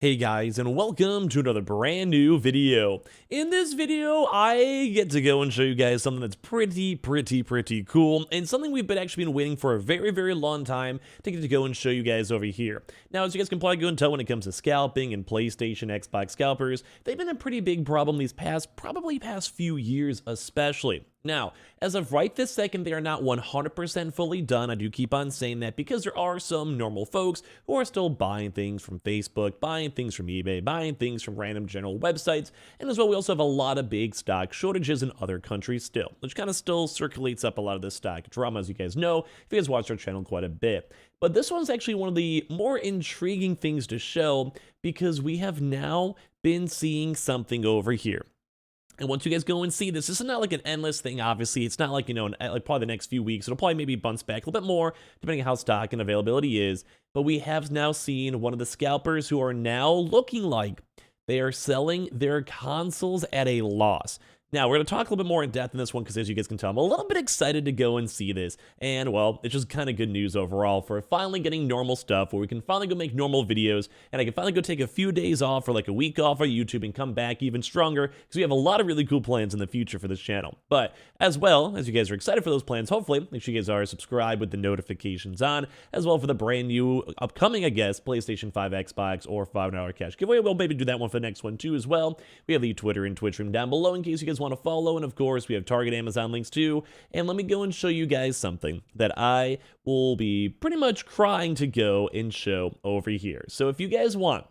Hey guys, and welcome to another brand new video. In this video, I get to go and show you guys something that's pretty cool, and something we've actually been waiting for a very long time to get to go and show you guys over here. Now, as you guys can probably go and tell, when it comes to scalping and PlayStation, Xbox scalpers, they've been a pretty big problem these past few years especially. Now, as of right this second, they are not 100% fully done. I do keep on saying that because there are some normal folks who are still buying things from Facebook, buying things from eBay, buying things from random general websites, and as well, we also have a lot of big stock shortages in other countries still, which kind of still circulates up a lot of this stock drama, as you guys know, if you guys watch our channel quite a bit. But this one's actually one of the more intriguing things to show because we have now been seeing something over here. And once you guys go and see this is not like an endless thing, obviously. It's not like, like probably the next few weeks. It'll probably maybe bounce back a little bit more, depending on how stock and availability is. But we have now seen one of the scalpers who are now looking like they are selling their consoles at a loss. Now, we're going to talk a little bit more in depth in this one because, as you guys can tell, I'm a little bit excited to go and see this. And, well, it's just kind of good news overall for finally getting normal stuff where we can finally go make normal videos, and I can finally go take a few days off or like a week off of YouTube and come back even stronger because we have a lot of really cool plans in the future for this channel. But, as well, as you guys are excited for those plans, hopefully, make sure you guys are subscribed with the notifications on, as well for the brand new, upcoming, I guess, PlayStation 5, Xbox, or $5 cash giveaway. We'll maybe do that one for the next one, too, as well. We have the Twitter and Twitch room down below in case you guys want to follow, and of course we have Target, Amazon links too. And let me go and show you guys something that I will be pretty much crying to go and show over here. So if you guys want,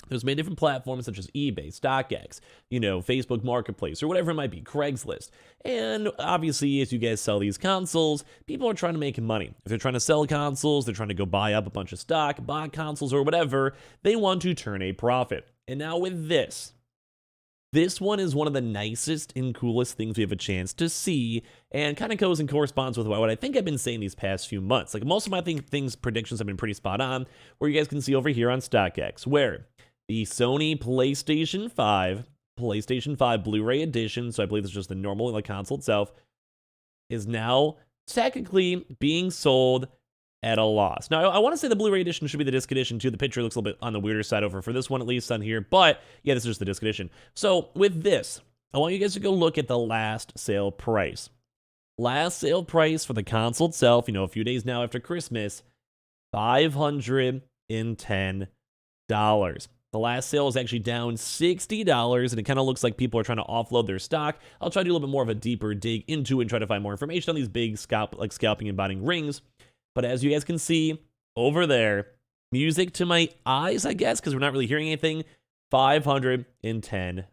there's many different platforms such as eBay, StockX, Facebook Marketplace, or whatever it might be, Craigslist. And obviously, as you guys sell these consoles, people are trying to make money. If they're trying to sell consoles, they're trying to go buy up a bunch of stock, buy consoles, or whatever, they want to turn a profit. And now with this one is one of the nicest and coolest things we have a chance to see, and kind of goes and corresponds with what I think I've been saying these past few months. Like, most of my predictions have been pretty spot on, where you guys can see over here on StockX, where the Sony PlayStation 5 Blu-ray edition, so I believe it's just the normal console itself, is now technically being sold at a loss. Now, I want to say the Blu-ray edition should be the disc edition too. The picture looks a little bit on the weirder side over for this one, at least on here. But yeah, this is just the disc edition. So with this, I want you guys to go look at the last sale price. Last sale price for the console itself, a few days now after Christmas, $510. The last sale is actually down $60, and it kind of looks like people are trying to offload their stock. I'll try to do a little bit more of a deeper dig into it and try to find more information on these big scalping and buying rings. But as you guys can see over there, music to my eyes, I guess, because we're not really hearing anything, $510.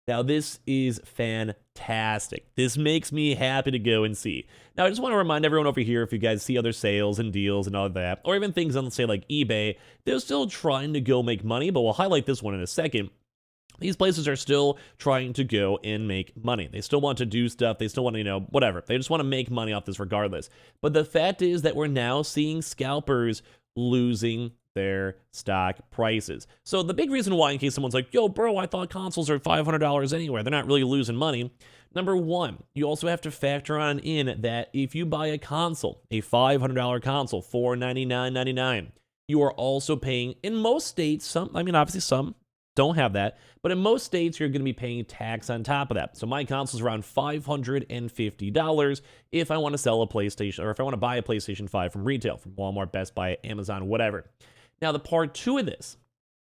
Now, this is fantastic. This makes me happy to go and see. Now, I just want to remind everyone over here, if you guys see other sales and deals and all of that, or even things on, say, like eBay, they're still trying to go make money, but we'll highlight this one in a second. These places are still trying to go and make money. They still want to do stuff. They still want to, whatever. They just want to make money off this regardless. But the fact is that we're now seeing scalpers losing their stock prices. So the big reason why, in case someone's like, yo, bro, I thought consoles are $500 anywhere, they're not really losing money. Number one, you also have to factor on in that if you buy a console, a $500 console, $499.99, you are also paying, in most states, obviously some don't have that, but in most states, you're going to be paying tax on top of that. So my console's around $550 if I want to sell a PlayStation, or if I want to buy a PlayStation 5 from retail, from Walmart, Best Buy, Amazon, whatever. Now, the part two of this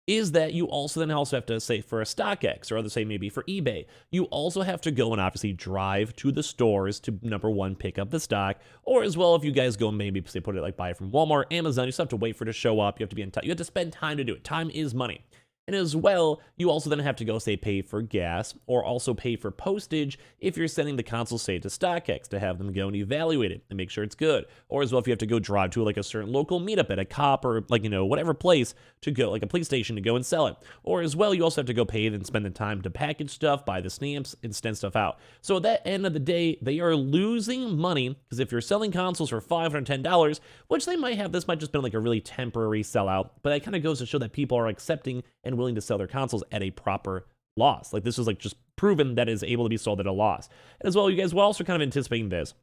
is that you also have to, say, for a StockX, or other say maybe for eBay, you also have to go and obviously drive to the stores to, number one, pick up the stock, or as well, if you guys go and maybe, say, put it like buy it from Walmart, Amazon, you still have to wait for it to show up, you have to be in time, you have to spend time to do it. Time is money. And as well, you also then have to go, say, pay for gas, or also pay for postage if you're sending the console, say, to StockX to have them go and evaluate it and make sure it's good. Or as well, if you have to go drive to like a certain local meetup at a cop or whatever place to go, like a police station, to go and sell it. Or as well, you also have to go pay and spend the time to package stuff, buy the stamps, and send stuff out. So at that end of the day, they are losing money, because if you're selling consoles for $510, which they might have, this might just been like a really temporary sellout, but that kind of goes to show that people are accepting and willing to sell their consoles at a proper loss. Like, this is like just proven that is able to be sold at a loss. And as well, you guys were also kind of anticipating this.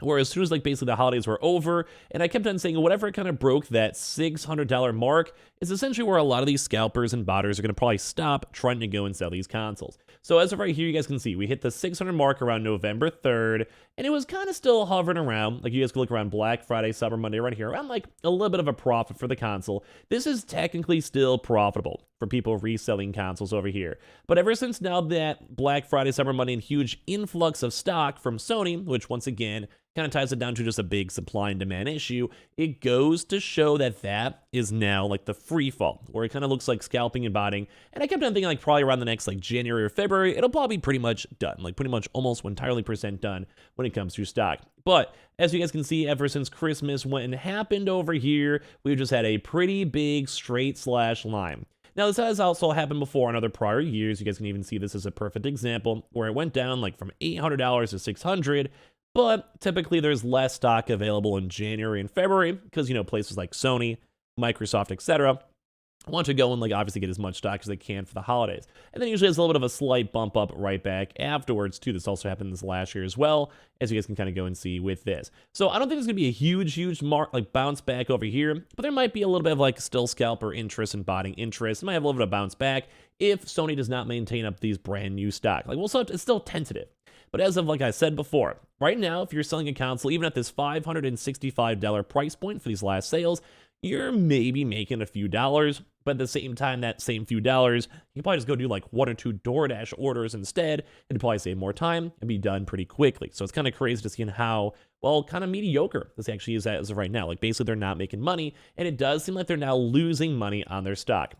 where as soon as like basically the holidays were over, and I kept on saying whatever kind of broke that $600 mark is essentially where a lot of these scalpers and botters are going to probably stop trying to go and sell these consoles. So as of right here, you guys can see we hit the 600 mark around November 3rd, and it was kind of still hovering around. Like you guys can look around Black Friday, Cyber Monday right here, around like a little bit of a profit for the console. This is technically still profitable for people reselling consoles over here. But ever since now that Black Friday, Cyber Monday, and huge influx of stock from Sony, which once again kind of ties it down to just a big supply and demand issue, it goes to show that that is now like the free fall, where it kind of looks like scalping and botting. And I kept on thinking like probably around the next like January or February, it'll probably be pretty much done, like pretty much almost entirely % done when it comes to stock. But as you guys can see, ever since Christmas went and happened over here, we've just had a pretty big straight slash line. Now, this has also happened before in other prior years. You guys can even see this as a perfect example where it went down like from $800 to $600, but typically there's less stock available in January and February because, you know, places like Sony, Microsoft, etc. want to go and like obviously get as much stock as they can for the holidays. And then usually has a little bit of a slight bump up right back afterwards too. This also happened this last year as well, as you guys can kind of go and see with this. So I don't think there's going to be a huge bounce back over here, but there might be a little bit of like still scalper interest and botting interest. It might have a little bit of bounce back if Sony does not maintain up these brand new stock. Like, well, it's still tentative. But as of like I said before, right now, if you're selling a console, even at this $565 price point for these last sales, you're maybe making a few dollars, but at the same time, that same few dollars, you can probably just go do like 1 or 2 DoorDash orders instead, and probably save more time and be done pretty quickly. So it's kind of crazy to see how, well, kind of mediocre this actually is as of right now. Like basically they're not making money, and it does seem like they're now losing money on their stock.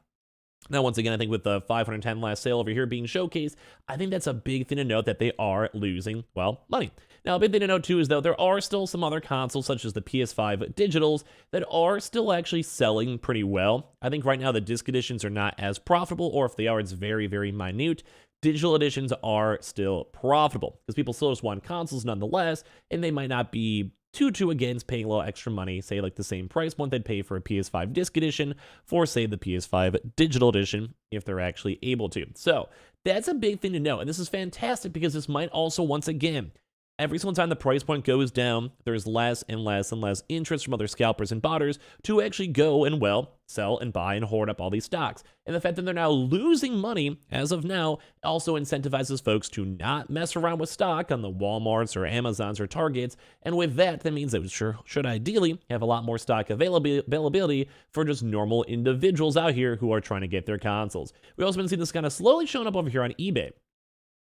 Now, once again, I think with the 510 last sale over here being showcased, I think that's a big thing to note that they are losing, well, money. Now, a big thing to note too is though there are still some other consoles such as the PS5 Digitals that are still actually selling pretty well. I think right now the disc editions are not as profitable, or if they are, it's very, very minute. Digital editions are still profitable because people still just want consoles nonetheless, and they might not be too against paying a little extra money, say like the same price point they'd pay for a PS5 disc edition for, say, the PS5 Digital Edition, if they're actually able to. So that's a big thing to know, and this is fantastic because this might also, once again, every single time the price point goes down, there's less and less and less interest from other scalpers and botters to actually go and, well, sell and buy and hoard up all these stocks. And the fact that they're now losing money as of now also incentivizes folks to not mess around with stock on the Walmarts or Amazons or Targets. And with that, that means they should ideally have a lot more stock availability for just normal individuals out here who are trying to get their consoles. We've also been seeing this kind of slowly showing up over here on eBay,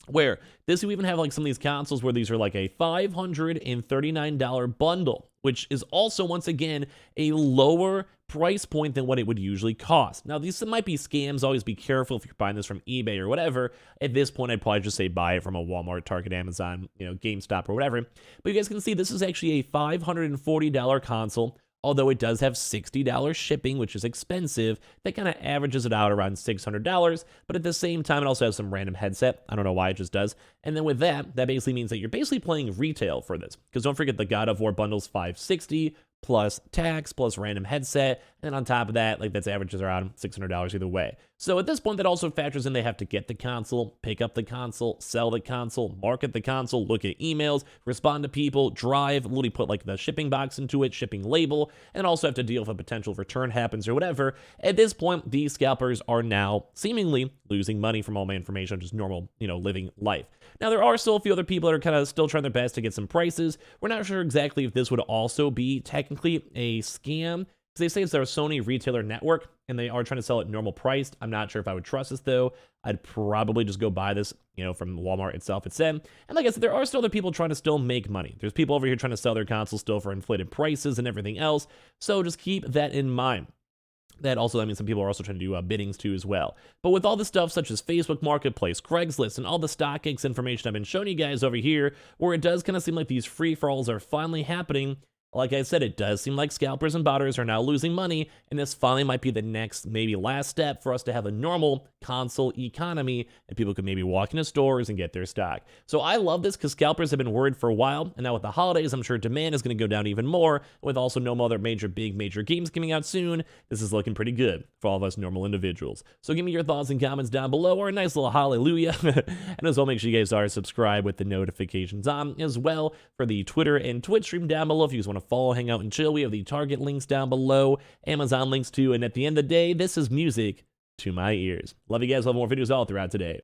where this we even have like some of these consoles where these are like a $539 bundle, which is also once again a lower price point than what it would usually cost. Now, these might be scams. Always be careful if you're buying this from eBay or whatever. At this point, I'd probably just say buy it from a Walmart, Target, Amazon, GameStop or whatever. But you guys can see this is actually a $540 console. Although it does have $60 shipping, which is expensive, that kind of averages it out around $600. But at the same time, it also has some random headset. I don't know why it just does. And then with that basically means that you're basically playing retail for this. Because don't forget the God of War bundle's $560 plus tax plus random headset. And on top of that, like that's averages around $600 either way. So at this point, that also factors in they have to get the console, pick up the console, sell the console, market the console, look at emails, respond to people, drive, literally put like the shipping box into it, shipping label, and also have to deal with a potential return happens or whatever. At this point, these scalpers are now seemingly losing money from all my information, just normal, living life. Now, there are still a few other people that are kind of still trying their best to get some prices. We're not sure exactly if this would also be technically a scam. They say it's their Sony retailer network, and they are trying to sell it normal priced. I'm not sure if I would trust this, though. I'd probably just go buy this, from Walmart itself instead. And like I said, there are still other people trying to still make money. There's people over here trying to sell their consoles still for inflated prices and everything else. So just keep that in mind. That means some people are also trying to do biddings too as well. But with all the stuff such as Facebook Marketplace, Craigslist, and all the StockX information I've been showing you guys over here, where it does kind of seem like these free-for-alls are finally happening, Like I said, it does seem like scalpers and botters are now losing money, and this finally might be the next, maybe last step for us to have a normal console economy, and people could maybe walk into stores and get their stock. So I love this because scalpers have been worried for a while, and now with the holidays, I'm sure demand is going to go down even more, with also no other major games coming out soon. This is looking pretty good for all of us normal individuals. So give me your thoughts and comments down below, or a nice little hallelujah. And as well, make sure you guys are subscribed with the notifications on as well for the Twitter and Twitch stream down below if you guys want to follow, hang out, and chill. We have the Target links down below, Amazon links too, and at the end of the day, this is music to my ears. Love you guys. Love more videos all throughout today.